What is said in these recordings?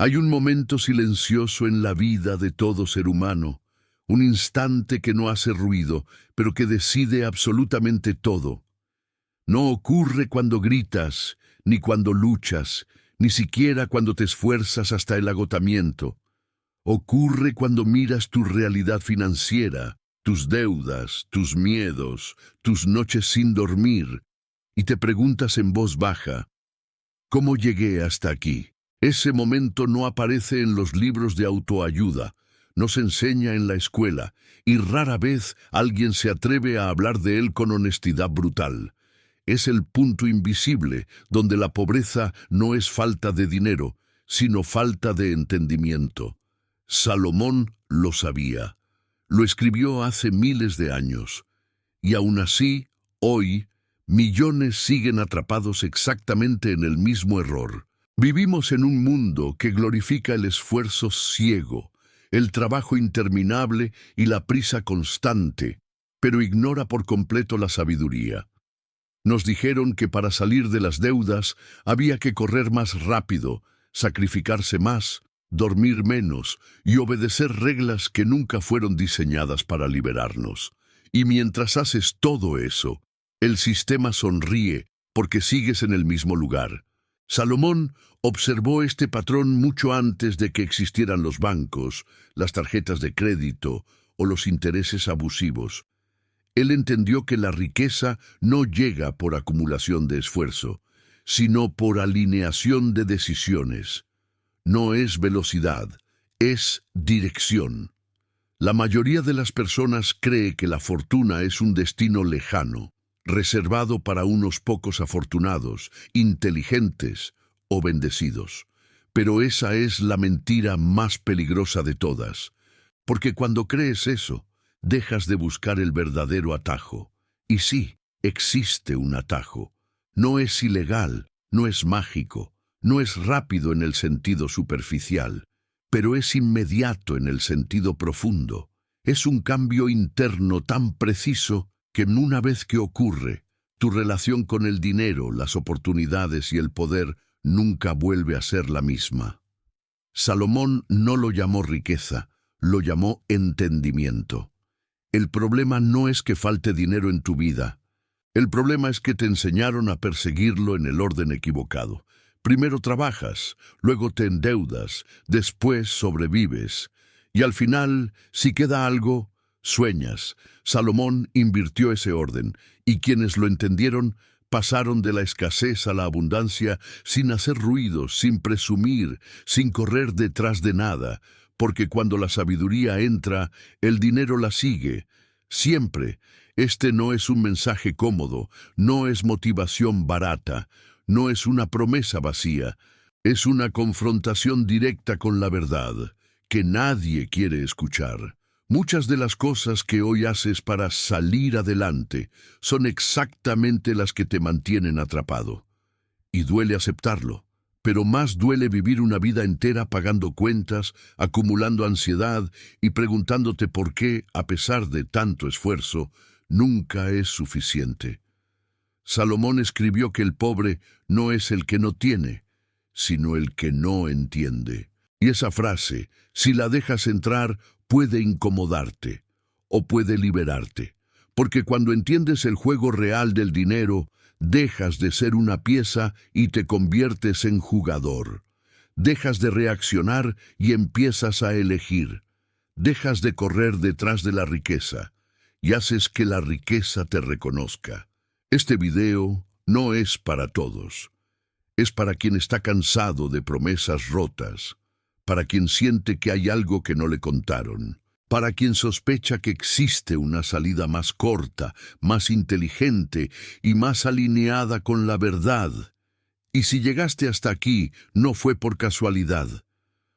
Hay un momento silencioso en la vida de todo ser humano, un instante que no hace ruido, pero que decide absolutamente todo. No ocurre cuando gritas, ni cuando luchas, ni siquiera cuando te esfuerzas hasta el agotamiento. Ocurre cuando miras tu realidad financiera, tus deudas, tus miedos, tus noches sin dormir, y te preguntas en voz baja, ¿cómo llegué hasta aquí? Ese momento no aparece en los libros de autoayuda, no se enseña en la escuela, y rara vez alguien se atreve a hablar de él con honestidad brutal. Es el punto invisible, donde la pobreza no es falta de dinero, sino falta de entendimiento. Salomón lo sabía. Lo escribió hace miles de años. Y aún así, hoy, millones siguen atrapados exactamente en el mismo error. Vivimos en un mundo que glorifica el esfuerzo ciego, el trabajo interminable y la prisa constante, pero ignora por completo la sabiduría. Nos dijeron que para salir de las deudas había que correr más rápido, sacrificarse más, dormir menos y obedecer reglas que nunca fueron diseñadas para liberarnos. Y mientras haces todo eso, el sistema sonríe porque sigues en el mismo lugar. Salomón observó este patrón mucho antes de que existieran los bancos, las tarjetas de crédito o los intereses abusivos. Él entendió que la riqueza no llega por acumulación de esfuerzo, sino por alineación de decisiones. No es velocidad, es dirección. La mayoría de las personas cree que la fortuna es un destino lejano, reservado para unos pocos afortunados, inteligentes o bendecidos. Pero esa es la mentira más peligrosa de todas, porque cuando crees eso, dejas de buscar el verdadero atajo. Y sí, existe un atajo. No es ilegal, no es mágico, no es rápido en el sentido superficial, pero es inmediato en el sentido profundo. Es un cambio interno tan preciso que una vez que ocurre, tu relación con el dinero, las oportunidades y el poder nunca vuelve a ser la misma. Salomón no lo llamó riqueza, lo llamó entendimiento. El problema no es que falte dinero en tu vida. El problema es que te enseñaron a perseguirlo en el orden equivocado. Primero trabajas, luego te endeudas, después sobrevives. Y al final, si queda algo, sueñas. Salomón invirtió ese orden, y quienes lo entendieron pasaron de la escasez a la abundancia sin hacer ruidos, sin presumir, sin correr detrás de nada, porque cuando la sabiduría entra, el dinero la sigue. Siempre. Este no es un mensaje cómodo, no es motivación barata, no es una promesa vacía, es una confrontación directa con la verdad, que nadie quiere escuchar. Muchas de las cosas que hoy haces para salir adelante son exactamente las que te mantienen atrapado. Y duele aceptarlo. Pero más duele vivir una vida entera pagando cuentas, acumulando ansiedad y preguntándote por qué, a pesar de tanto esfuerzo, nunca es suficiente. Salomón escribió que el pobre no es el que no tiene, sino el que no entiende. Y esa frase, si la dejas entrar, puede incomodarte o puede liberarte. Porque cuando entiendes el juego real del dinero, dejas de ser una pieza y te conviertes en jugador. Dejas de reaccionar y empiezas a elegir. Dejas de correr detrás de la riqueza y haces que la riqueza te reconozca. Este video no es para todos. Es para quien está cansado de promesas rotas, para quien siente que hay algo que no le contaron, para quien sospecha que existe una salida más corta, más inteligente y más alineada con la verdad. Y si llegaste hasta aquí, no fue por casualidad.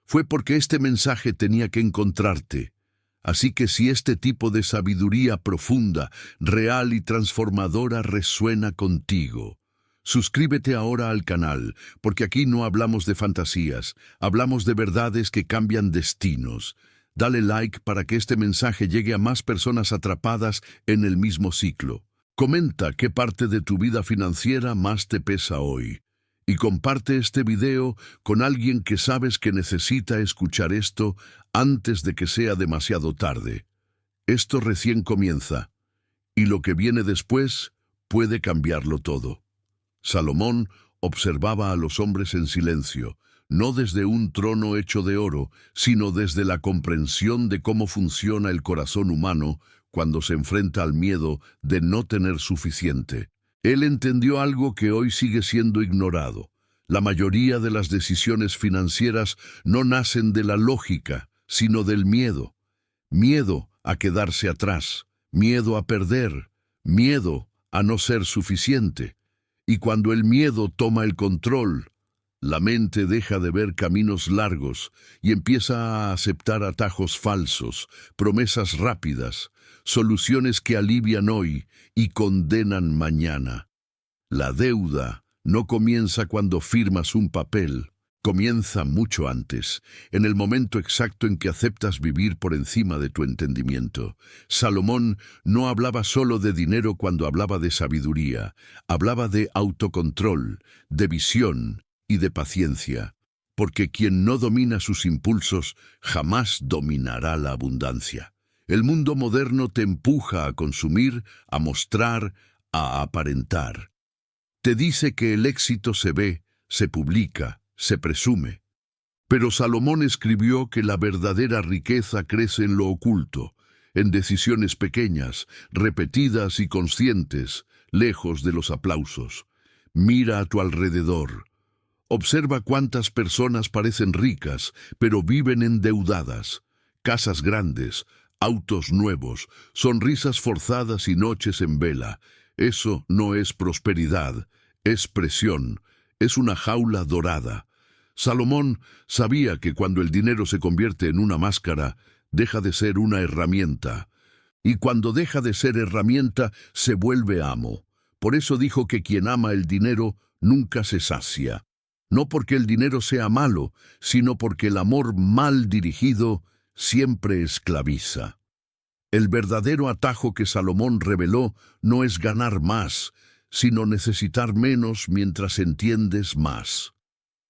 Fue porque este mensaje tenía que encontrarte. Así que si este tipo de sabiduría profunda, real y transformadora resuena contigo, suscríbete ahora al canal, porque aquí no hablamos de fantasías, hablamos de verdades que cambian destinos. Dale like para que este mensaje llegue a más personas atrapadas en el mismo ciclo. Comenta qué parte de tu vida financiera más te pesa hoy. y comparte este video con alguien que sabes que necesita escuchar esto antes de que sea demasiado tarde. Esto recién comienza, y lo que viene después puede cambiarlo todo. Salomón observaba a los hombres en silencio, no desde un trono hecho de oro, sino desde la comprensión de cómo funciona el corazón humano cuando se enfrenta al miedo de no tener suficiente. Él entendió algo que hoy sigue siendo ignorado. La mayoría de las decisiones financieras no nacen de la lógica, sino del miedo. Miedo a quedarse atrás, miedo a perder, miedo a no ser suficiente. Y cuando el miedo toma el control, la mente deja de ver caminos largos y empieza a aceptar atajos falsos, promesas rápidas, soluciones que alivian hoy y condenan mañana. La deuda no comienza cuando firmas un papel, comienza mucho antes, en el momento exacto en que aceptas vivir por encima de tu entendimiento. Salomón no hablaba solo de dinero cuando hablaba de sabiduría, hablaba de autocontrol, de visión y de paciencia, porque quien no domina sus impulsos jamás dominará la abundancia. El mundo moderno te empuja a consumir, a mostrar, a aparentar. Te dice que el éxito se ve, se publica, se presume. Pero Salomón escribió que la verdadera riqueza crece en lo oculto, en decisiones pequeñas, repetidas y conscientes, lejos de los aplausos. Mira a tu alrededor. Observa cuántas personas parecen ricas, pero viven endeudadas. Casas grandes, autos nuevos, sonrisas forzadas y noches en vela. Eso no es prosperidad, es presión, es una jaula dorada. Salomón sabía que cuando el dinero se convierte en una máscara, deja de ser una herramienta. Y cuando deja de ser herramienta, se vuelve amo. Por eso dijo que quien ama el dinero nunca se sacia. No porque el dinero sea malo, sino porque el amor mal dirigido siempre esclaviza. El verdadero atajo que Salomón reveló no es ganar más, sino necesitar menos mientras entiendes más.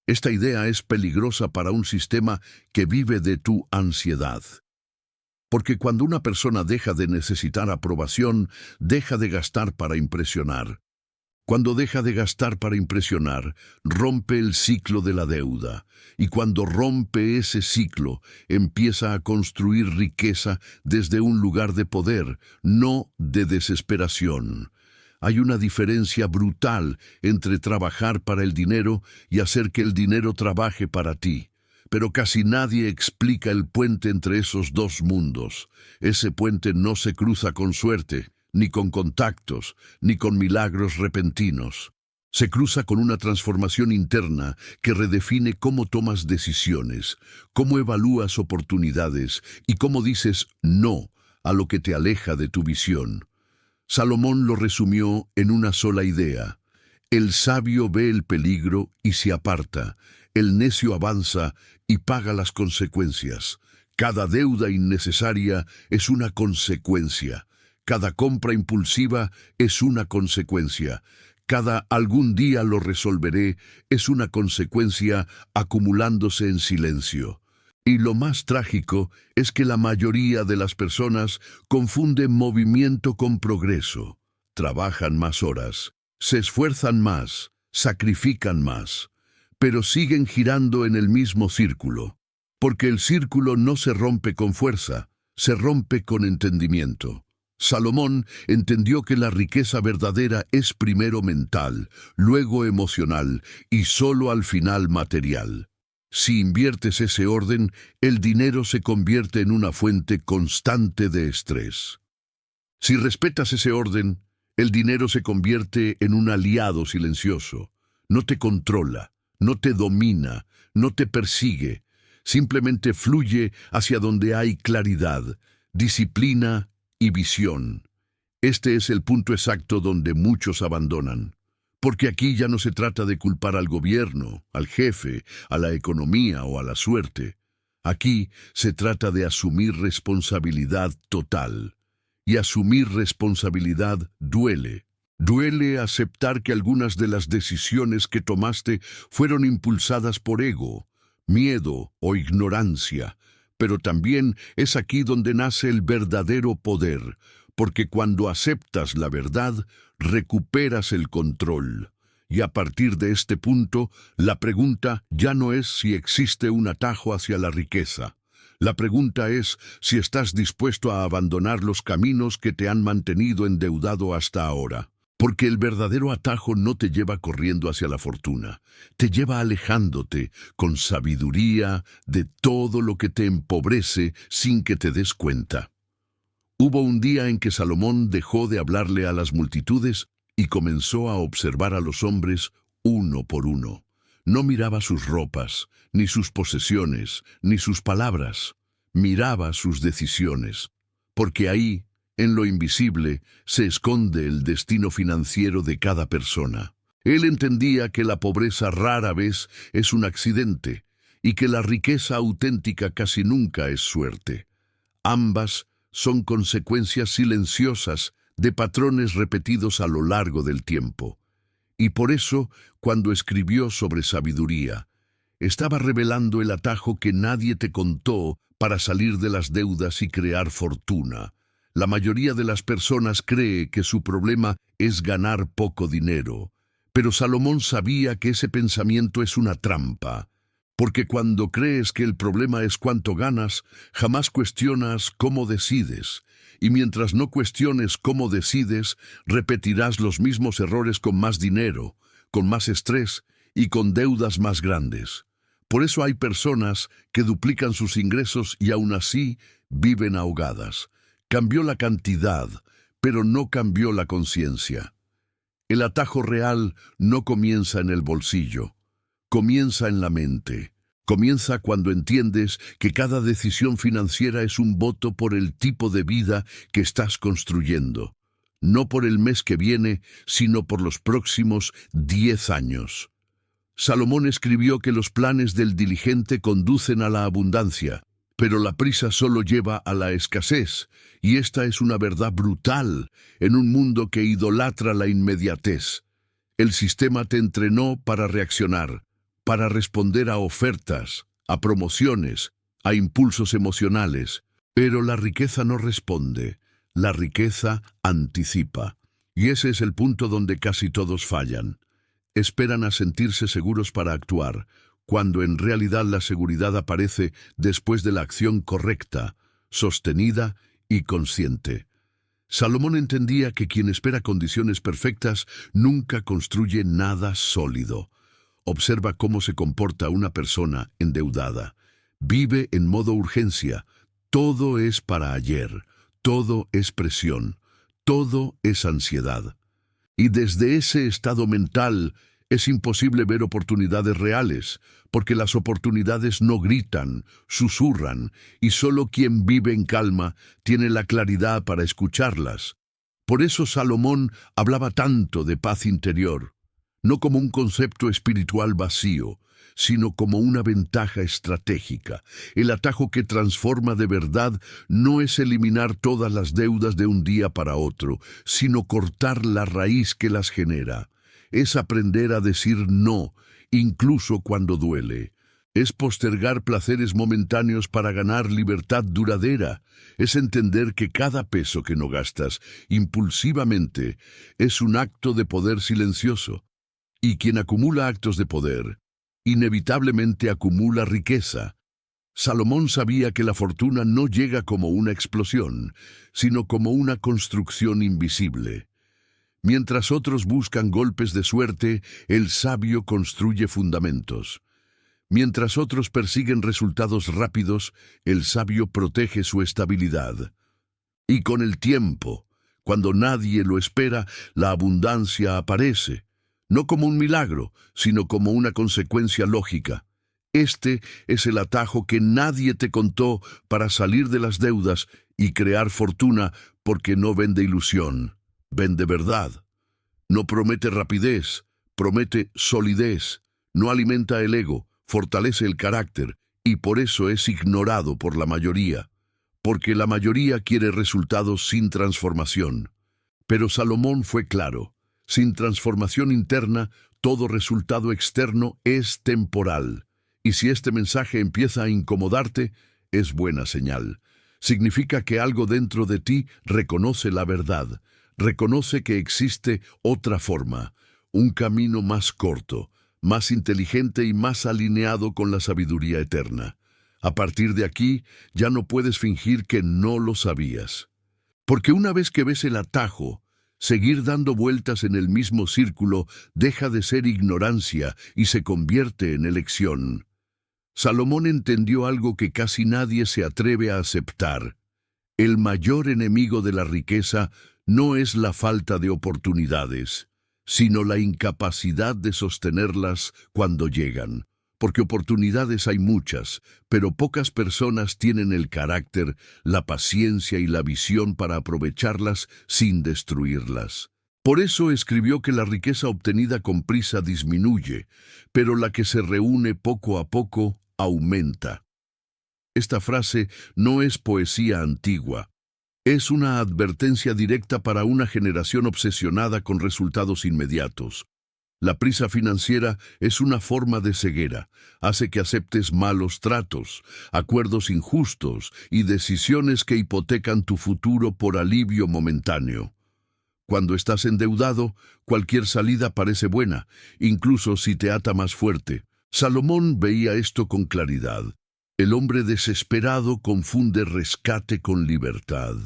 Esta idea es peligrosa para un sistema que vive de tu ansiedad. Porque cuando una persona deja de necesitar aprobación, deja de gastar para impresionar. Cuando deja de gastar para impresionar, rompe el ciclo de la deuda. Y cuando rompe ese ciclo, empieza a construir riqueza desde un lugar de poder, no de desesperación. Hay una diferencia brutal entre trabajar para el dinero y hacer que el dinero trabaje para ti. Pero casi nadie explica el puente entre esos dos mundos. Ese puente no se cruza con suerte, ni con contactos, ni con milagros repentinos. Se cruza con una transformación interna que redefine cómo tomas decisiones, cómo evalúas oportunidades y cómo dices no a lo que te aleja de tu visión. Salomón lo resumió en una sola idea. El sabio ve el peligro y se aparta. El necio avanza y paga las consecuencias. Cada deuda innecesaria es una consecuencia. Cada compra impulsiva es una consecuencia. Cada algún día lo resolveré es una consecuencia acumulándose en silencio. Y lo más trágico es que la mayoría de las personas confunden movimiento con progreso. Trabajan más horas, se esfuerzan más, sacrifican más, pero siguen girando en el mismo círculo. Porque el círculo no se rompe con fuerza, se rompe con entendimiento. Salomón entendió que la riqueza verdadera es primero mental, luego emocional y solo al final material. Si inviertes ese orden, el dinero se convierte en una fuente constante de estrés. Si respetas ese orden, el dinero se convierte en un aliado silencioso. No te controla, no te domina, no te persigue. Simplemente fluye hacia donde hay claridad, disciplina y visión. Este es el punto exacto donde muchos abandonan. Porque aquí ya no se trata de culpar al gobierno, al jefe, a la economía o a la suerte. Aquí se trata de asumir responsabilidad total. Y asumir responsabilidad duele. Duele aceptar que algunas de las decisiones que tomaste fueron impulsadas por ego, miedo o ignorancia, pero también es aquí donde nace el verdadero poder, porque cuando aceptas la verdad, recuperas el control. Y a partir de este punto, la pregunta ya no es si existe un atajo hacia la riqueza. La pregunta es si estás dispuesto a abandonar los caminos que te han mantenido endeudado hasta ahora. Porque el verdadero atajo no te lleva corriendo hacia la fortuna, te lleva alejándote con sabiduría de todo lo que te empobrece sin que te des cuenta. Hubo un día en que Salomón dejó de hablarle a las multitudes y comenzó a observar a los hombres uno por uno. No miraba sus ropas, ni sus posesiones, ni sus palabras. Miraba sus decisiones. Porque ahí, en lo invisible, se esconde el destino financiero de cada persona. Él entendía que la pobreza rara vez es un accidente y que la riqueza auténtica casi nunca es suerte. Ambas son consecuencias silenciosas de patrones repetidos a lo largo del tiempo. Y por eso, cuando escribió sobre sabiduría, estaba revelando el atajo que nadie te contó para salir de las deudas y crear fortuna. La mayoría de las personas cree que su problema es ganar poco dinero, pero Salomón sabía que ese pensamiento es una trampa, porque cuando crees que el problema es cuánto ganas, jamás cuestionas cómo decides, y mientras no cuestiones cómo decides, repetirás los mismos errores con más dinero, con más estrés y con deudas más grandes. Por eso hay personas que duplican sus ingresos y aún así viven ahogadas. Cambió la cantidad, pero no cambió la conciencia. El atajo real no comienza en el bolsillo, comienza en la mente. Comienza cuando entiendes que cada decisión financiera es un voto por el tipo de vida que estás construyendo. No por el mes que viene, sino por los próximos 10 años. Salomón escribió que los planes del diligente conducen a la abundancia, pero la prisa solo lleva a la escasez, y esta es una verdad brutal en un mundo que idolatra la inmediatez. El sistema te entrenó para reaccionar, para responder a ofertas, a promociones, a impulsos emocionales, pero la riqueza no responde, la riqueza anticipa. Y ese es el punto donde casi todos fallan. Esperan a sentirse seguros para actuar, cuando en realidad la seguridad aparece después de la acción correcta, sostenida y consciente. Salomón entendía que quien espera condiciones perfectas nunca construye nada sólido. Observa cómo se comporta una persona endeudada. Vive en modo urgencia. Todo es para ayer. Todo es presión. Todo es ansiedad. Y desde ese estado mental es imposible ver oportunidades reales, porque las oportunidades no gritan, susurran, y solo quien vive en calma tiene la claridad para escucharlas. Por eso Salomón hablaba tanto de paz interior, no como un concepto espiritual vacío, sino como una ventaja estratégica. El atajo que transforma de verdad no es eliminar todas las deudas de un día para otro, sino cortar la raíz que las genera. Es aprender a decir no, incluso cuando duele. Es postergar placeres momentáneos para ganar libertad duradera. Es entender que cada peso que no gastas impulsivamente es un acto de poder silencioso. Y quien acumula actos de poder, inevitablemente acumula riqueza. Salomón sabía que la fortuna no llega como una explosión, sino como una construcción invisible. Mientras otros buscan golpes de suerte, el sabio construye fundamentos. Mientras otros persiguen resultados rápidos, el sabio protege su estabilidad. Y con el tiempo, cuando nadie lo espera, la abundancia aparece. No como un milagro, sino como una consecuencia lógica. Este es el atajo que nadie te contó para salir de las deudas y crear fortuna, porque no vende ilusión, vende verdad. No promete rapidez, promete solidez. No alimenta el ego, fortalece el carácter, y por eso es ignorado por la mayoría, porque la mayoría quiere resultados sin transformación. Pero Salomón fue claro. Sin transformación interna, todo resultado externo es temporal. Y si este mensaje empieza a incomodarte, es buena señal. Significa que algo dentro de ti reconoce la verdad, reconoce que existe otra forma, un camino más corto, más inteligente y más alineado con la sabiduría eterna. A partir de aquí, ya no puedes fingir que no lo sabías. Porque una vez que ves el atajo, seguir dando vueltas en el mismo círculo deja de ser ignorancia y se convierte en elección. Salomón entendió algo que casi nadie se atreve a aceptar. El mayor enemigo de la riqueza no es la falta de oportunidades, sino la incapacidad de sostenerlas cuando llegan. Porque oportunidades hay muchas, pero pocas personas tienen el carácter, la paciencia y la visión para aprovecharlas sin destruirlas. Por eso escribió que la riqueza obtenida con prisa disminuye, pero la que se reúne poco a poco aumenta. Esta frase no es poesía antigua. Es una advertencia directa para una generación obsesionada con resultados inmediatos. La prisa financiera es una forma de ceguera. Hace que aceptes malos tratos, acuerdos injustos y decisiones que hipotecan tu futuro por alivio momentáneo. Cuando estás endeudado, cualquier salida parece buena, incluso si te ata más fuerte. Salomón veía esto con claridad. El hombre desesperado confunde rescate con libertad.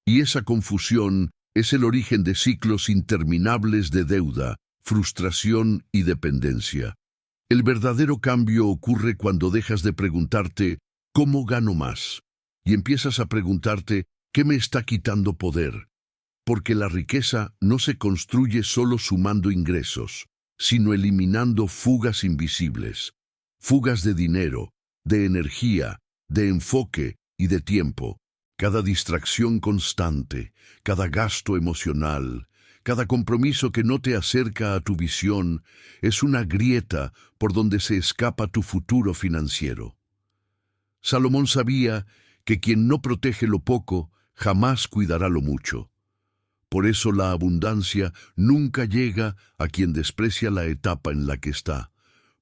Y esa confusión es el origen de ciclos interminables de deuda, frustración y dependencia. El verdadero cambio ocurre cuando dejas de preguntarte ¿cómo gano más? Y empiezas a preguntarte ¿qué me está quitando poder? Porque la riqueza no se construye solo sumando ingresos, sino eliminando fugas invisibles, fugas de dinero, de energía, de enfoque y de tiempo. Cada distracción constante, cada gasto emocional, cada compromiso que no te acerca a tu visión es una grieta por donde se escapa tu futuro financiero. Salomón sabía que quien no protege lo poco jamás cuidará lo mucho. Por eso la abundancia nunca llega a quien desprecia la etapa en la que está.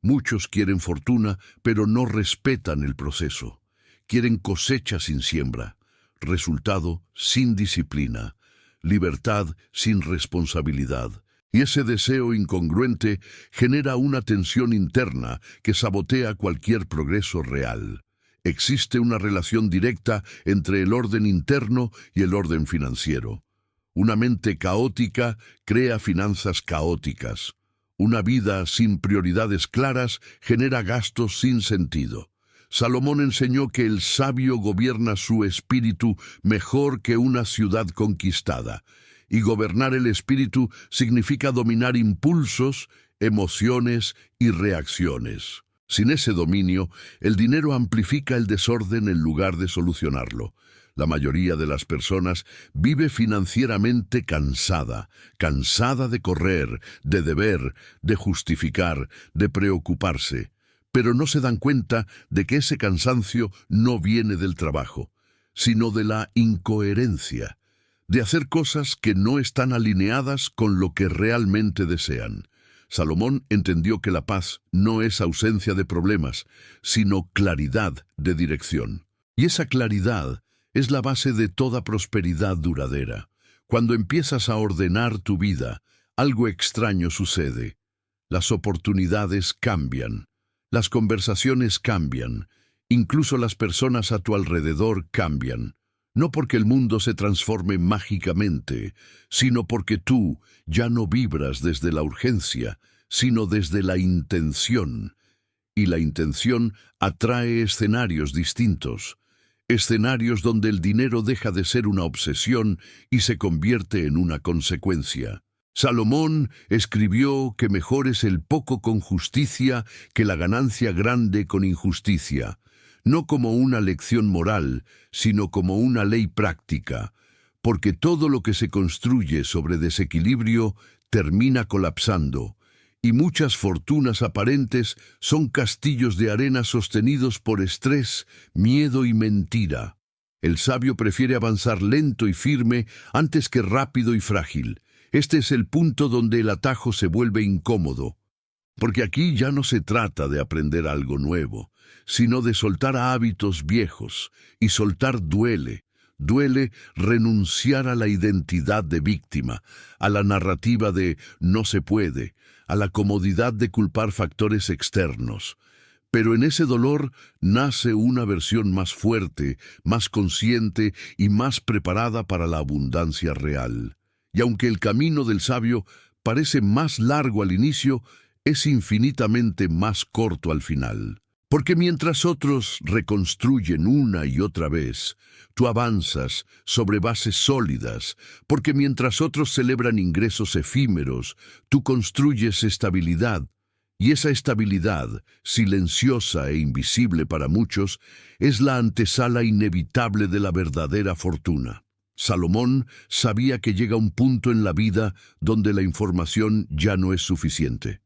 Muchos quieren fortuna, pero no respetan el proceso. Quieren cosecha sin siembra, resultado sin disciplina, libertad sin responsabilidad. Y ese deseo incongruente genera una tensión interna que sabotea cualquier progreso real. Existe una relación directa entre el orden interno y el orden financiero. Una mente caótica crea finanzas caóticas. Una vida sin prioridades claras genera gastos sin sentido. Salomón enseñó que el sabio gobierna su espíritu mejor que una ciudad conquistada. Y gobernar el espíritu significa dominar impulsos, emociones y reacciones. Sin ese dominio, el dinero amplifica el desorden en lugar de solucionarlo. La mayoría de las personas vive financieramente cansada de correr, de deber, de justificar, de preocuparse. Pero no se dan cuenta de que ese cansancio no viene del trabajo, sino de la incoherencia, de hacer cosas que no están alineadas con lo que realmente desean. Salomón entendió que la paz no es ausencia de problemas, sino claridad de dirección. Y esa claridad es la base de toda prosperidad duradera. Cuando empiezas a ordenar tu vida, algo extraño sucede. Las oportunidades cambian, las conversaciones cambian, incluso las personas a tu alrededor cambian. No porque el mundo se transforme mágicamente, sino porque tú ya no vibras desde la urgencia, sino desde la intención. Y la intención atrae escenarios distintos. Escenarios donde el dinero deja de ser una obsesión y se convierte en una consecuencia. Salomón escribió que mejor es el poco con justicia que la ganancia grande con injusticia, no como una lección moral, sino como una ley práctica, porque todo lo que se construye sobre desequilibrio termina colapsando, y muchas fortunas aparentes son castillos de arena sostenidos por estrés, miedo y mentira. El sabio prefiere avanzar lento y firme antes que rápido y frágil. Este es el punto donde el atajo se vuelve incómodo, porque aquí ya no se trata de aprender algo nuevo, sino de soltar hábitos viejos, y soltar duele. Duele renunciar a la identidad de víctima, a la narrativa de no se puede, a la comodidad de culpar factores externos. Pero en ese dolor nace una versión más fuerte, más consciente y más preparada para la abundancia real. Y aunque el camino del sabio parece más largo al inicio, es infinitamente más corto al final. Porque mientras otros reconstruyen una y otra vez, tú avanzas sobre bases sólidas, porque mientras otros celebran ingresos efímeros, tú construyes estabilidad. Y esa estabilidad, silenciosa e invisible para muchos, es la antesala inevitable de la verdadera fortuna. Salomón sabía que llega un punto en la vida donde la información ya no es suficiente.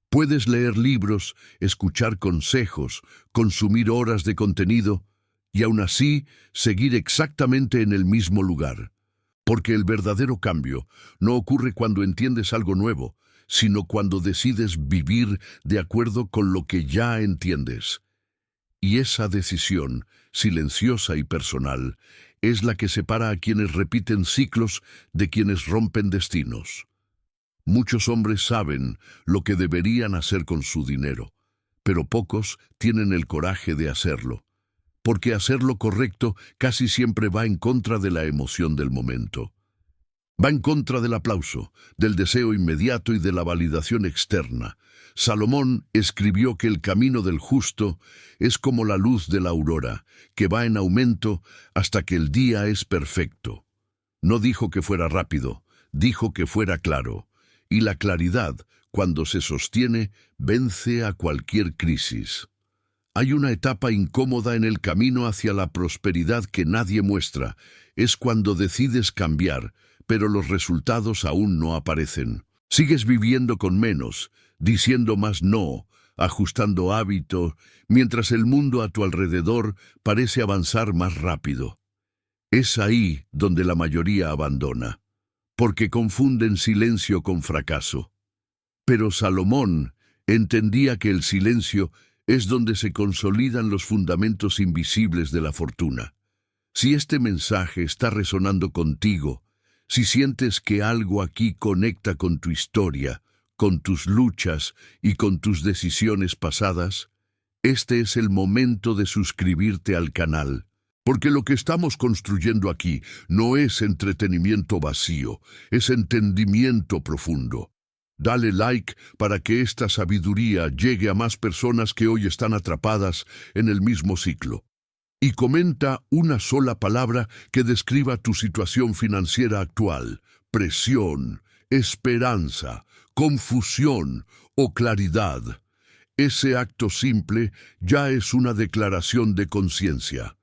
Puedes leer libros, escuchar consejos, consumir horas de contenido y aún así seguir exactamente en el mismo lugar. Porque el verdadero cambio no ocurre cuando entiendes algo nuevo, sino cuando decides vivir de acuerdo con lo que ya entiendes. Y esa decisión, silenciosa y personal, es la que separa a quienes repiten ciclos de quienes rompen destinos. Muchos hombres saben lo que deberían hacer con su dinero, pero pocos tienen el coraje de hacerlo, porque hacer lo correcto casi siempre va en contra de la emoción del momento. Va en contra del aplauso, del deseo inmediato y de la validación externa. Salomón escribió que el camino del justo es como la luz de la aurora, que va en aumento hasta que el día es perfecto. No dijo que fuera rápido, dijo que fuera claro. Y la claridad, cuando se sostiene, vence a cualquier crisis. Hay una etapa incómoda en el camino hacia la prosperidad que nadie muestra. Es cuando decides cambiar, pero los resultados aún no aparecen. Sigues viviendo con menos, diciendo más no, ajustando hábitos, mientras el mundo a tu alrededor parece avanzar más rápido. Es ahí donde la mayoría abandona, porque confunden silencio con fracaso. Pero Salomón entendía que el silencio es donde se consolidan los fundamentos invisibles de la fortuna. Si este mensaje está resonando contigo, si sientes que algo aquí conecta con tu historia, con tus luchas y con tus decisiones pasadas, este es el momento de suscribirte al canal. Porque lo que estamos construyendo aquí no es entretenimiento vacío, es entendimiento profundo. Dale like para que esta sabiduría llegue a más personas que hoy están atrapadas en el mismo ciclo. Y comenta una sola palabra que describa tu situación financiera actual: presión, esperanza, confusión o claridad. Ese acto simple ya es una declaración de conciencia.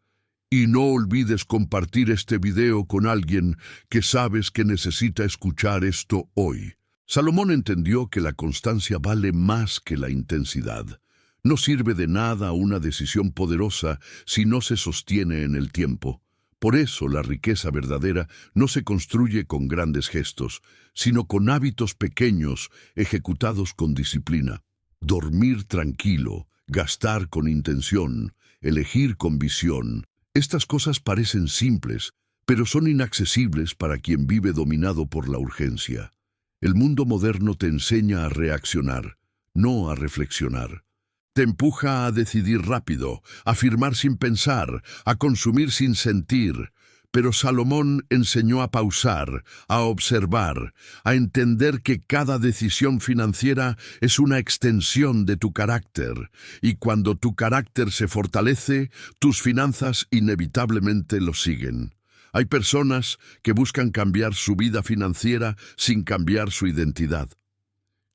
Y no olvides compartir este video con alguien que sabes que necesita escuchar esto hoy. Salomón entendió que la constancia vale más que la intensidad. No sirve de nada una decisión poderosa si no se sostiene en el tiempo. Por eso la riqueza verdadera no se construye con grandes gestos, sino con hábitos pequeños ejecutados con disciplina. Dormir tranquilo, gastar con intención, elegir con visión. Estas cosas parecen simples, pero son inaccesibles para quien vive dominado por la urgencia. El mundo moderno te enseña a reaccionar, no a reflexionar. Te empuja a decidir rápido, a firmar sin pensar, a consumir sin sentir. Pero Salomón enseñó a pausar, a observar, a entender que cada decisión financiera es una extensión de tu carácter, y cuando tu carácter se fortalece, tus finanzas inevitablemente lo siguen. Hay personas que buscan cambiar su vida financiera sin cambiar su identidad.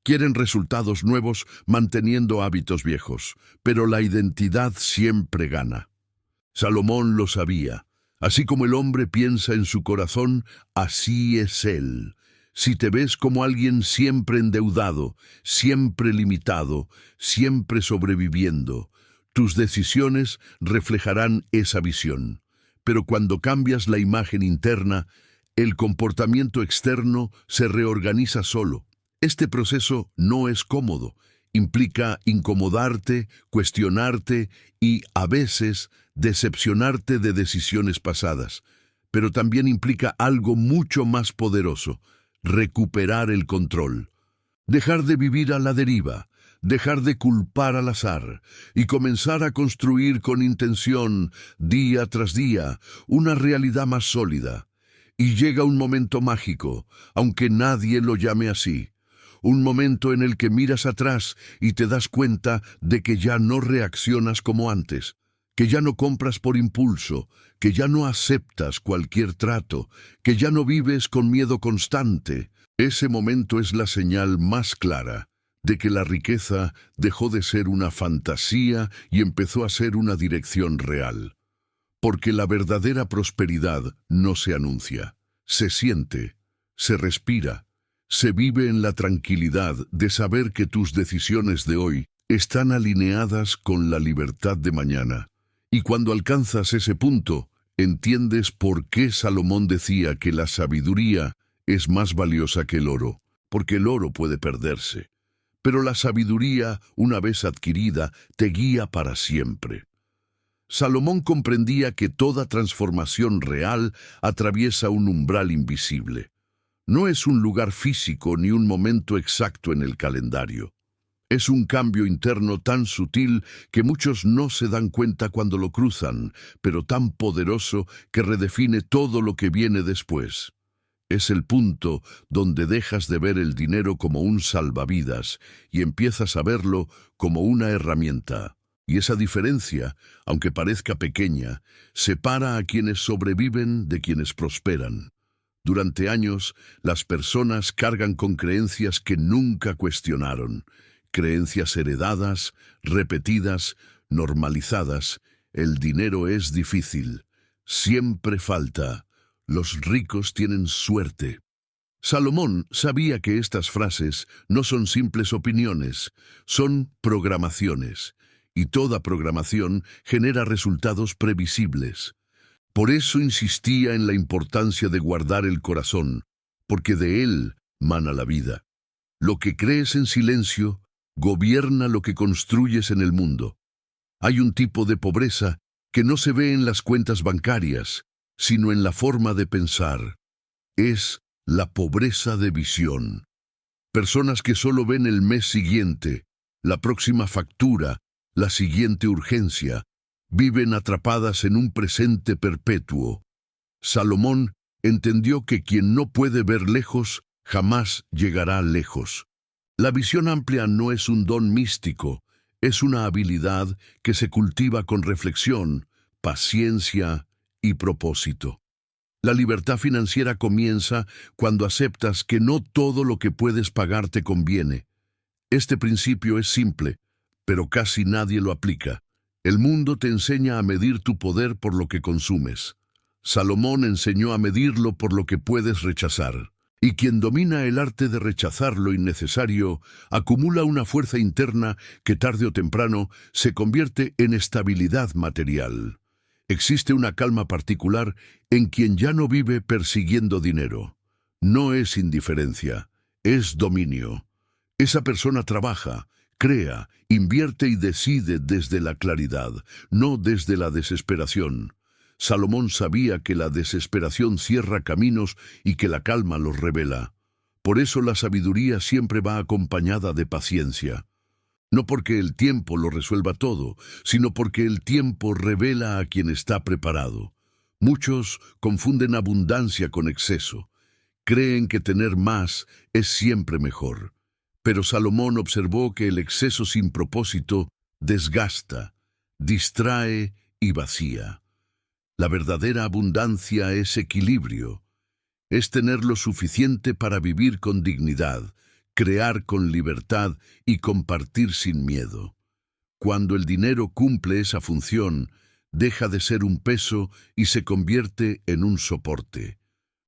Quieren resultados nuevos manteniendo hábitos viejos, pero la identidad siempre gana. Salomón lo sabía. Así como el hombre piensa en su corazón, así es él. Si te ves como alguien siempre endeudado, siempre limitado, siempre sobreviviendo, tus decisiones reflejarán esa visión. Pero cuando cambias la imagen interna, El comportamiento externo se reorganiza solo. Este proceso no es cómodo. Implica incomodarte, cuestionarte y, a veces, decepcionarte de decisiones pasadas. Pero también implica algo mucho más poderoso: recuperar el control. Dejar de vivir a la deriva, dejar de culpar al azar y comenzar a construir con intención, día tras día, una realidad más sólida. Y llega un momento mágico, aunque nadie lo llame así. Un momento en el que miras atrás y te das cuenta de que ya no reaccionas como antes, que ya no compras por impulso, que ya no aceptas cualquier trato, que ya no vives con miedo constante. Ese momento es la señal más clara de que la riqueza dejó de ser una fantasía y empezó a ser una dirección real. Porque la verdadera prosperidad no se anuncia, se siente, se respira, se vive en la tranquilidad de saber que tus decisiones de hoy están alineadas con la libertad de mañana. Y cuando alcanzas ese punto, entiendes por qué Salomón decía que la sabiduría es más valiosa que el oro, porque el oro puede perderse. Pero la sabiduría, una vez adquirida, te guía para siempre. Salomón comprendía que toda transformación real atraviesa un umbral invisible. No es un lugar físico ni un momento exacto en el calendario. Es un cambio interno tan sutil que muchos no se dan cuenta cuando lo cruzan, pero tan poderoso que redefine todo lo que viene después. Es el punto donde dejas de ver el dinero como un salvavidas y empiezas a verlo como una herramienta. Y esa diferencia, aunque parezca pequeña, separa a quienes sobreviven de quienes prosperan. Durante años, las personas cargan con creencias que nunca cuestionaron, creencias heredadas, repetidas, normalizadas. El dinero es difícil, siempre falta, los ricos tienen suerte. Salomón sabía que estas frases no son simples opiniones, son programaciones. Y toda programación genera resultados previsibles. Por eso insistía en la importancia de guardar el corazón, porque de él mana la vida. Lo que crees en silencio gobierna lo que construyes en el mundo. Hay un tipo de pobreza que no se ve en las cuentas bancarias, sino en la forma de pensar. Es la pobreza de visión. Personas que solo ven el mes siguiente, la próxima factura, la siguiente urgencia, viven atrapadas en un presente perpetuo. Salomón entendió que quien no puede ver lejos, jamás llegará lejos. La visión amplia no es un don místico, es una habilidad que se cultiva con reflexión, paciencia y propósito. La libertad financiera comienza cuando aceptas que no todo lo que puedes pagar te conviene. Este principio es simple, pero casi nadie lo aplica. El mundo te enseña a medir tu poder por lo que consumes. Salomón enseñó a medirlo por lo que puedes rechazar. Y quien domina el arte de rechazar lo innecesario, acumula una fuerza interna que tarde o temprano se convierte en estabilidad material. Existe una calma particular en quien ya no vive persiguiendo dinero. No es indiferencia, es dominio. Esa persona trabaja, crea, invierte y decide desde la claridad, no desde la desesperación. Salomón sabía que la desesperación cierra caminos y que la calma los revela. Por eso la sabiduría siempre va acompañada de paciencia. No porque el tiempo lo resuelva todo, sino porque el tiempo revela a quien está preparado. Muchos confunden abundancia con exceso. Creen que tener más es siempre mejor. Pero Salomón observó que el exceso sin propósito desgasta, distrae y vacía. La verdadera abundancia es equilibrio. Es tener lo suficiente para vivir con dignidad, crear con libertad y compartir sin miedo. Cuando el dinero cumple esa función, deja de ser un peso y se convierte en un soporte.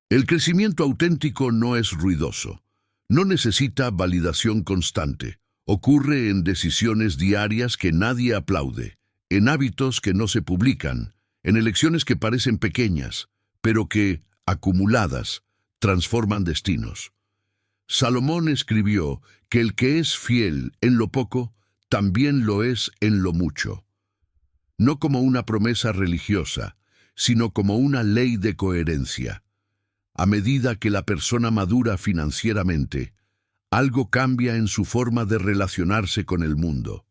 El crecimiento auténtico no es ruidoso. No necesita validación constante. Ocurre en decisiones diarias que nadie aplaude, en hábitos que no se publican, en elecciones que parecen pequeñas, pero que, acumuladas, transforman destinos. Salomón escribió que el que es fiel en lo poco, también lo es en lo mucho. No como una promesa religiosa, sino como una ley de coherencia. A medida que la persona madura financieramente, algo cambia en su forma de relacionarse con el mundo.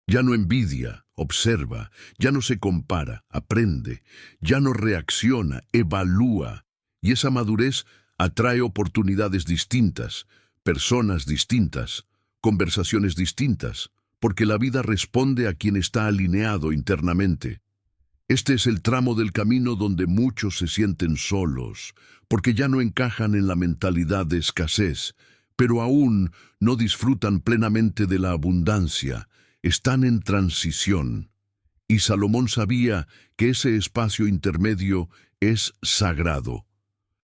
Ya no envidia, observa, ya no se compara, aprende, ya no reacciona, evalúa. Y esa madurez atrae oportunidades distintas, personas distintas, conversaciones distintas, porque la vida responde a quien está alineado internamente. Este es el tramo del camino donde muchos se sienten solos, porque ya no encajan en la mentalidad de escasez, pero aún no disfrutan plenamente de la abundancia, están en transición. Y Salomón sabía que ese espacio intermedio es sagrado.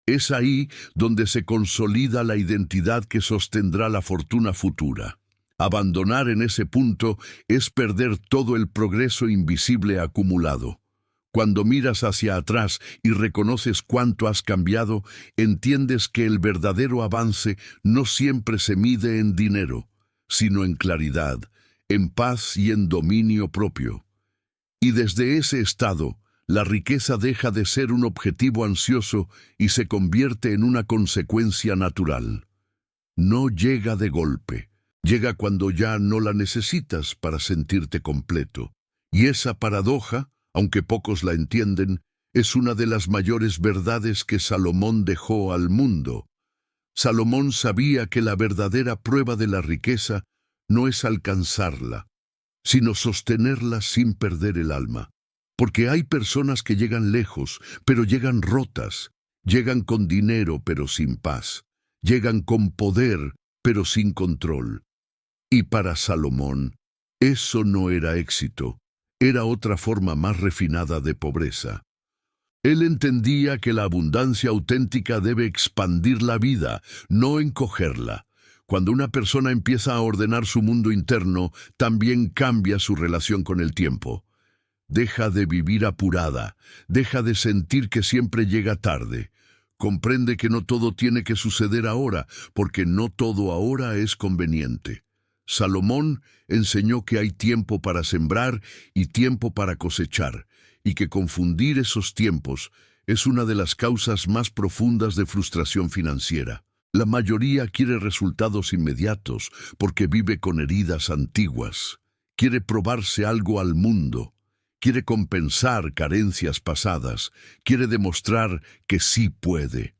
Es ahí donde se consolida la identidad que sostendrá la fortuna futura. Abandonar en ese punto es perder todo el progreso invisible acumulado. Cuando miras hacia atrás y reconoces cuánto has cambiado, entiendes que el verdadero avance no siempre se mide en dinero, sino en claridad, en paz y en dominio propio. Y desde ese estado, la riqueza deja de ser un objetivo ansioso y se convierte en una consecuencia natural. No llega de golpe, llega cuando ya no la necesitas para sentirte completo. Y esa paradoja, aunque pocos la entienden, es una de las mayores verdades que Salomón dejó al mundo. Salomón sabía que la verdadera prueba de la riqueza no es alcanzarla, sino sostenerla sin perder el alma. Porque hay personas que llegan lejos, pero llegan rotas, llegan con dinero, pero sin paz, llegan con poder, pero sin control. Y para Salomón, eso no era éxito, era otra forma más refinada de pobreza. Él entendía que la abundancia auténtica debe expandir la vida, no encogerla. Cuando una persona empieza a ordenar su mundo interno, también cambia su relación con el tiempo. Deja de vivir apurada, deja de sentir que siempre llega tarde. Comprende que no todo tiene que suceder ahora, porque no todo ahora es conveniente. Salomón enseñó que hay tiempo para sembrar y tiempo para cosechar, y que confundir esos tiempos es una de las causas más profundas de frustración financiera. La mayoría quiere resultados inmediatos porque vive con heridas antiguas. Quiere probarse algo al mundo. Quiere compensar carencias pasadas. Quiere demostrar que sí puede.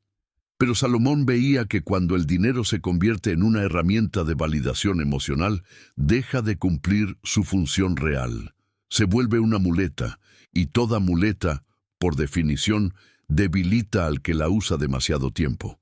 Pero Salomón veía que cuando el dinero se convierte en una herramienta de validación emocional, deja de cumplir su función real. Se vuelve una muleta, y toda muleta, por definición, debilita al que la usa demasiado tiempo.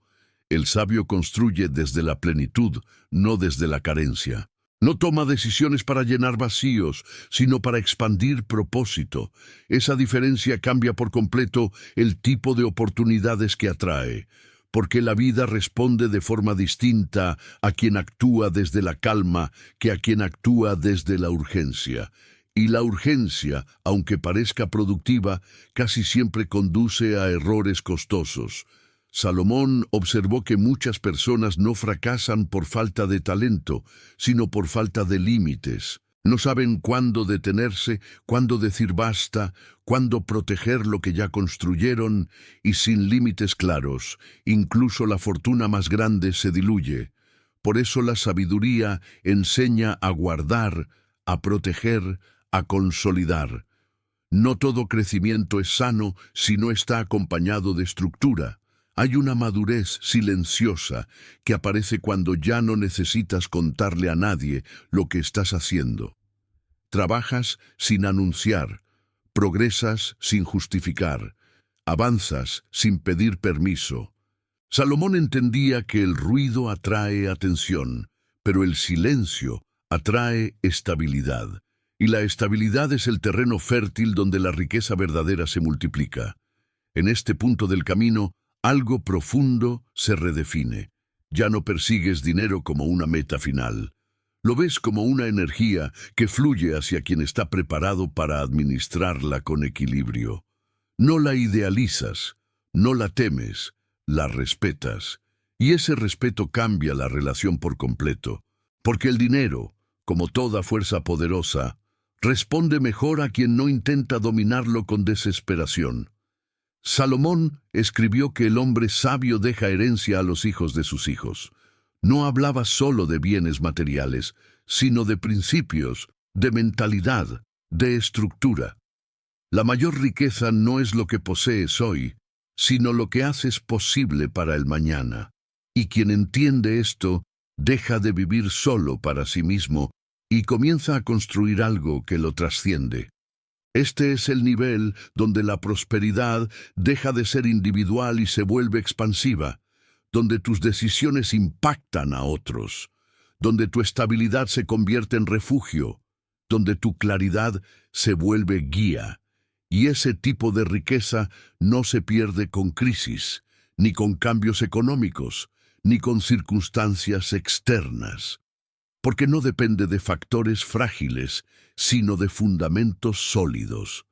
El sabio construye desde la plenitud, no desde la carencia. No toma decisiones para llenar vacíos, sino para expandir propósito. Esa diferencia cambia por completo el tipo de oportunidades que atrae, porque la vida responde de forma distinta a quien actúa desde la calma que a quien actúa desde la urgencia. Y la urgencia, aunque parezca productiva, casi siempre conduce a errores costosos. Salomón observó que muchas personas no fracasan por falta de talento, sino por falta de límites. No saben cuándo detenerse, cuándo decir basta, cuándo proteger lo que ya construyeron, y sin límites claros, incluso la fortuna más grande se diluye. Por eso la sabiduría enseña a guardar, a proteger, a consolidar. No todo crecimiento es sano si no está acompañado de estructura. Hay una madurez silenciosa que aparece cuando ya no necesitas contarle a nadie lo que estás haciendo. Trabajas sin anunciar, progresas sin justificar, avanzas sin pedir permiso. Salomón entendía que el ruido atrae atención, pero el silencio atrae estabilidad. Y la estabilidad es el terreno fértil donde la riqueza verdadera se multiplica. En este punto del camino, algo profundo se redefine. Ya no persigues dinero como una meta final. Lo ves como una energía que fluye hacia quien está preparado para administrarla con equilibrio. No la idealizas, No la temes, la respetas. Y ese respeto cambia la relación por completo. Porque el dinero, como toda fuerza poderosa, responde mejor a quien no intenta dominarlo con desesperación. Salomón escribió que el hombre sabio deja herencia a los hijos de sus hijos. No hablaba solo de bienes materiales, sino de principios, de mentalidad, de estructura. La mayor riqueza no es lo que posees hoy, sino lo que haces posible para el mañana. Y quien entiende esto, deja de vivir solo para sí mismo y comienza a construir algo que lo trasciende. Este es el nivel donde la prosperidad deja de ser individual y se vuelve expansiva, donde tus decisiones impactan a otros, donde tu estabilidad se convierte en refugio, donde tu claridad se vuelve guía. Y ese tipo de riqueza no se pierde con crisis, ni con cambios económicos, ni con circunstancias externas, porque no depende de factores frágiles, sino de fundamentos sólidos.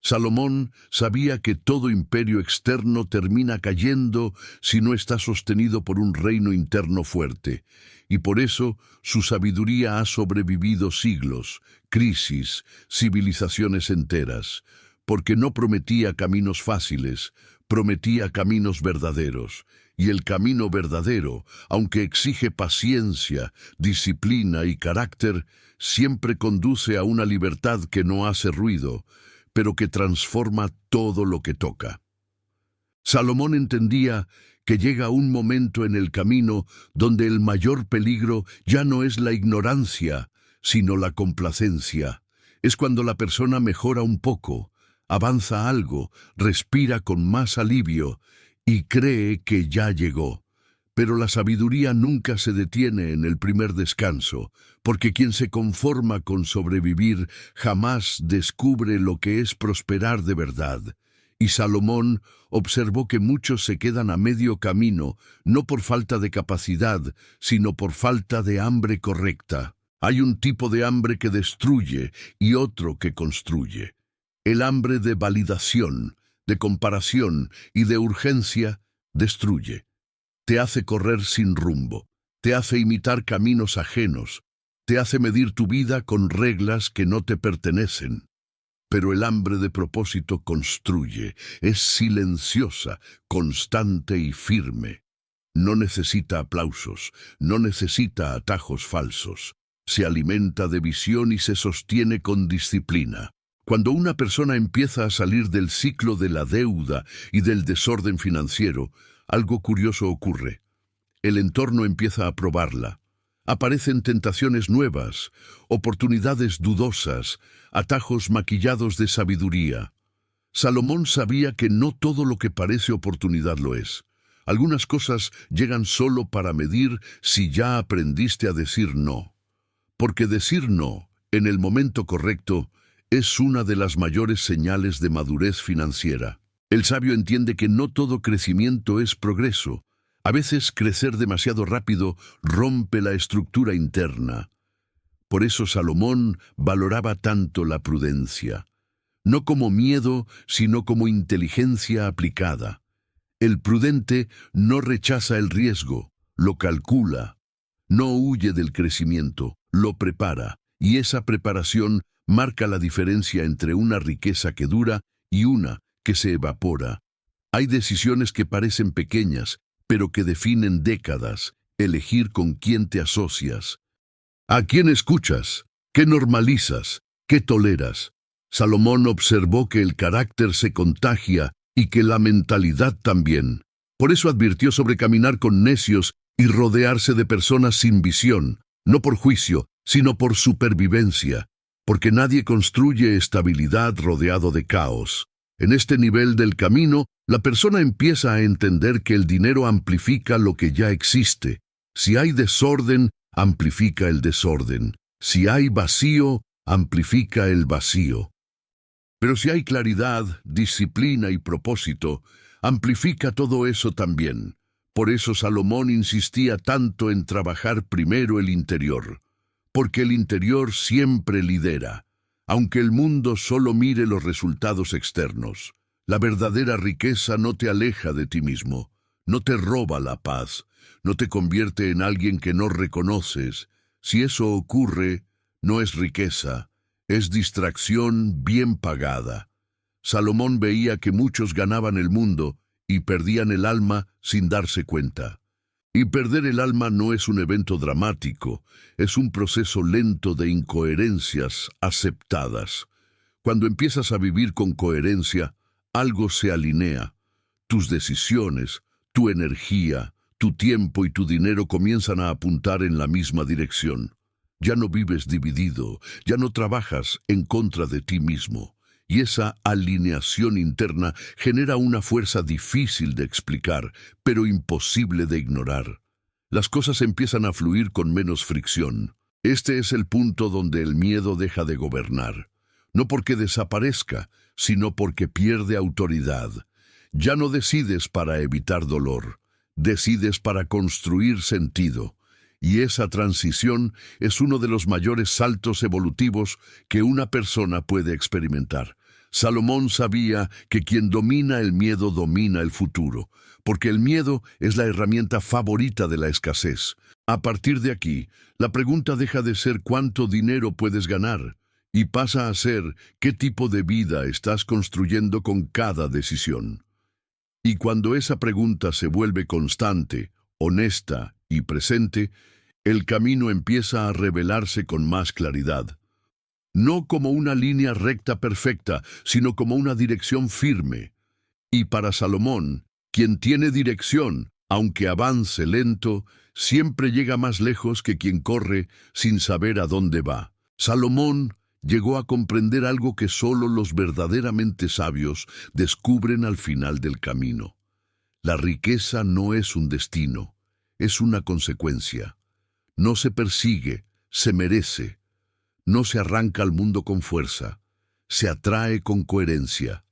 Salomón sabía que todo imperio externo termina cayendo si no está sostenido por un reino interno fuerte, y por eso su sabiduría ha sobrevivido siglos, crisis, civilizaciones enteras, porque no prometía caminos fáciles, prometía caminos verdaderos, y el camino verdadero, aunque exige paciencia, disciplina y carácter, siempre conduce a una libertad que no hace ruido, pero que transforma todo lo que toca. Salomón entendía que llega un momento en el camino donde el mayor peligro ya no es la ignorancia, sino la complacencia. Es cuando la persona mejora un poco, avanza algo, respira con más alivio y cree que ya llegó. Pero la sabiduría nunca se detiene en el primer descanso, porque quien se conforma con sobrevivir jamás descubre lo que es prosperar de verdad. Y Salomón observó que muchos se quedan a medio camino, no por falta de capacidad, sino por falta de hambre correcta. Hay un tipo de hambre que destruye y otro que construye. El hambre de validación, de comparación y de urgencia destruye. Te hace correr sin rumbo, te hace imitar caminos ajenos, te hace medir tu vida con reglas que no te pertenecen. Pero el hambre de propósito construye, es silenciosa, constante y firme. No necesita aplausos, no necesita atajos falsos. Se alimenta de visión y se sostiene con disciplina. Cuando una persona empieza a salir del ciclo de la deuda y del desorden financiero, algo curioso ocurre. El entorno empieza a probarla. Aparecen tentaciones nuevas, oportunidades dudosas, atajos maquillados de sabiduría. Salomón sabía que no todo lo que parece oportunidad lo es. Algunas cosas llegan solo para medir si ya aprendiste a decir no. Porque decir no, en el momento correcto, es una de las mayores señales de madurez financiera. El sabio entiende que no todo crecimiento es progreso. A veces crecer demasiado rápido rompe la estructura interna. Por eso Salomón valoraba tanto la prudencia. No como miedo, sino como inteligencia aplicada. El prudente no rechaza el riesgo, lo calcula. No huye del crecimiento, lo prepara. Y esa preparación marca la diferencia entre una riqueza que dura y una que se evapora. Hay decisiones que parecen pequeñas, pero que definen décadas. Elegir con quién te asocias. ¿A quién escuchas? ¿Qué normalizas? ¿Qué toleras? Salomón observó que el carácter se contagia y que la mentalidad también. Por eso advirtió sobre caminar con necios y rodearse de personas sin visión, no por juicio, sino por supervivencia, porque nadie construye estabilidad rodeado de caos. En este nivel del camino, la persona empieza a entender que el dinero amplifica lo que ya existe. Si hay desorden, amplifica el desorden. Si hay vacío, amplifica el vacío. Pero si hay claridad, disciplina y propósito, amplifica todo eso también. Por eso Salomón insistía tanto en trabajar primero el interior, porque el interior siempre lidera. Aunque el mundo solo mire los resultados externos, La verdadera riqueza no te aleja de ti mismo, no te roba la paz, no te convierte en alguien que no reconoces. Si eso ocurre, no es riqueza, es distracción bien pagada. Salomón veía que muchos ganaban el mundo y perdían el alma sin darse cuenta. Y perder el alma no es un evento dramático, es un proceso lento de incoherencias aceptadas. Cuando empiezas a vivir con coherencia, algo se alinea. Tus decisiones, tu energía, tu tiempo y tu dinero comienzan a apuntar en la misma dirección. Ya no vives dividido, ya no trabajas en contra de ti mismo. Y esa alineación interna genera una fuerza difícil de explicar, pero imposible de ignorar. Las cosas empiezan a fluir con menos fricción. Este es el punto donde el miedo deja de gobernar. No porque desaparezca, sino porque pierde autoridad. Ya no decides para evitar dolor, decides para construir sentido. Y esa transición es uno de los mayores saltos evolutivos que una persona puede experimentar. Salomón sabía que quien domina el miedo domina el futuro, porque el miedo es la herramienta favorita de la escasez. A partir de aquí, la pregunta deja de ser cuánto dinero puedes ganar y pasa a ser qué tipo de vida estás construyendo con cada decisión. Y cuando esa pregunta se vuelve constante, honesta y presente, el camino empieza a revelarse con más claridad. No como una línea recta perfecta, sino como una dirección firme. Y para Salomón, quien tiene dirección, aunque avance lento, siempre llega más lejos que quien corre sin saber a dónde va. Salomón llegó a comprender algo que solo los verdaderamente sabios descubren al final del camino. La riqueza no es un destino, es una consecuencia. No se persigue, se merece. No se arranca al mundo con fuerza, se atrae con coherencia.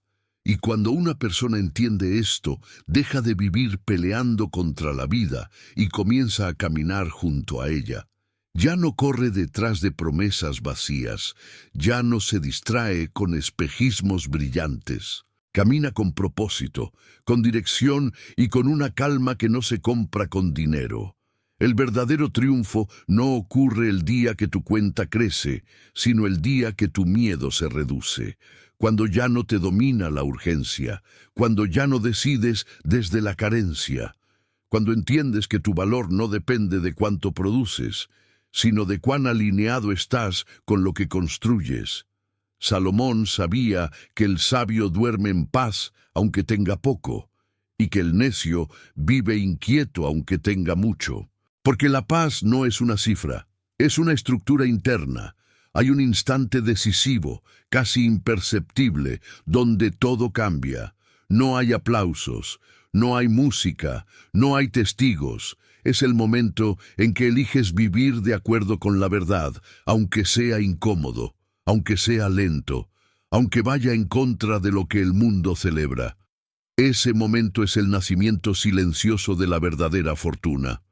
Y cuando una persona entiende esto, deja de vivir peleando contra la vida y comienza a caminar junto a ella. Ya no corre detrás de promesas vacías, ya no se distrae con espejismos brillantes. Camina con propósito, con dirección y con una calma que no se compra con dinero. El verdadero triunfo no ocurre el día que tu cuenta crece, sino el día que tu miedo se reduce, cuando ya no te domina la urgencia, cuando ya no decides desde la carencia, cuando entiendes que tu valor no depende de cuánto produces, sino de cuán alineado estás con lo que construyes. Salomón sabía que el sabio duerme en paz aunque tenga poco, y que el necio vive inquieto aunque tenga mucho. Porque la paz no es una cifra, es una estructura interna. Hay un instante decisivo, casi imperceptible, donde todo cambia. No hay aplausos, no hay música, no hay testigos. Es el momento en que eliges vivir de acuerdo con la verdad, aunque sea incómodo, aunque sea lento, aunque vaya en contra de lo que el mundo celebra. Ese momento es el nacimiento silencioso de la verdadera fortuna.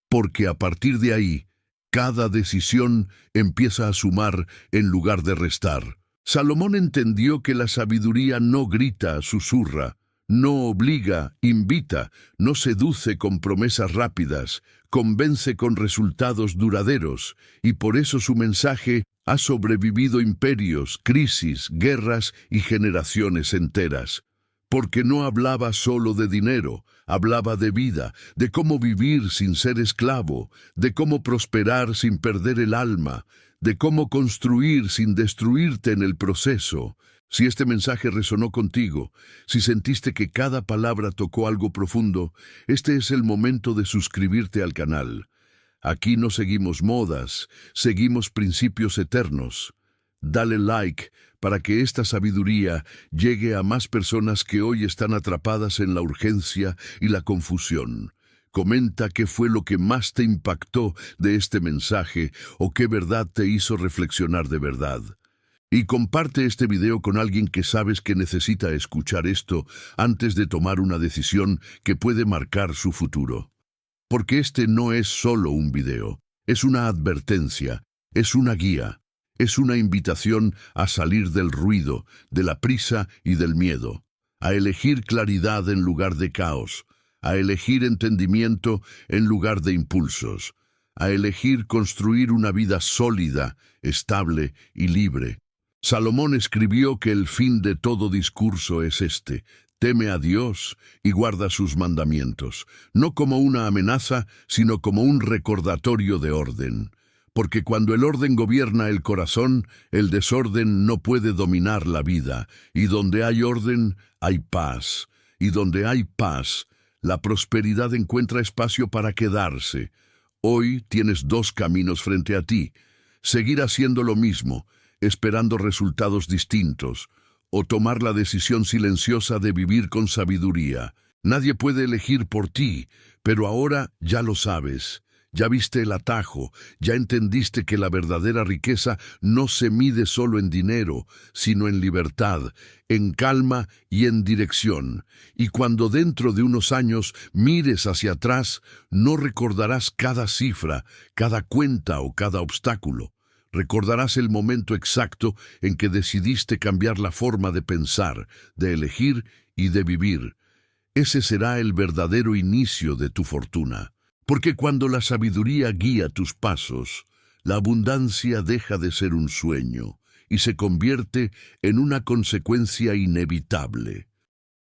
Porque a partir de ahí, cada decisión empieza a sumar en lugar de restar. Salomón entendió que la sabiduría no grita, susurra, no obliga, invita, no seduce con promesas rápidas, convence con resultados duraderos, y por eso su mensaje ha sobrevivido imperios, crisis, guerras y generaciones enteras. Porque no hablaba solo de dinero, hablaba de vida, de cómo vivir sin ser esclavo, de cómo prosperar sin perder el alma, de cómo construir sin destruirte en el proceso. Si este mensaje resonó contigo, si sentiste que cada palabra tocó algo profundo, este es el momento de suscribirte al canal. Aquí no seguimos modas, seguimos principios eternos. Dale like para que esta sabiduría llegue a más personas que hoy están atrapadas en la urgencia y la confusión. Comenta qué fue lo que más te impactó de este mensaje o qué verdad te hizo reflexionar de verdad. Y comparte este video con alguien que sabes que necesita escuchar esto antes de tomar una decisión que puede marcar su futuro. Porque este no es solo un video, es una advertencia, es una guía. Es una invitación a salir del ruido, de la prisa y del miedo, a elegir claridad en lugar de caos, a elegir entendimiento en lugar de impulsos, a elegir construir una vida sólida, estable y libre. Salomón escribió que el fin de todo discurso es este: teme a Dios y guarda sus mandamientos, no como una amenaza, sino como un recordatorio de orden. Porque cuando el orden gobierna el corazón, el desorden no puede dominar la vida, y donde hay orden, hay paz, y donde hay paz, la prosperidad encuentra espacio para quedarse. Hoy tienes dos caminos frente a ti: seguir haciendo lo mismo, esperando resultados distintos, o tomar la decisión silenciosa de vivir con sabiduría. Nadie puede elegir por ti, pero ahora ya lo sabes. Ya viste el atajo, ya entendiste que la verdadera riqueza no se mide solo en dinero, sino en libertad, en calma y en dirección. Y cuando dentro de unos años mires hacia atrás, no recordarás cada cifra, cada cuenta o cada obstáculo. Recordarás el momento exacto en que decidiste cambiar la forma de pensar, de elegir y de vivir. Ese será el verdadero inicio de tu fortuna. Porque cuando la sabiduría guía tus pasos, la abundancia deja de ser un sueño y se convierte en una consecuencia inevitable.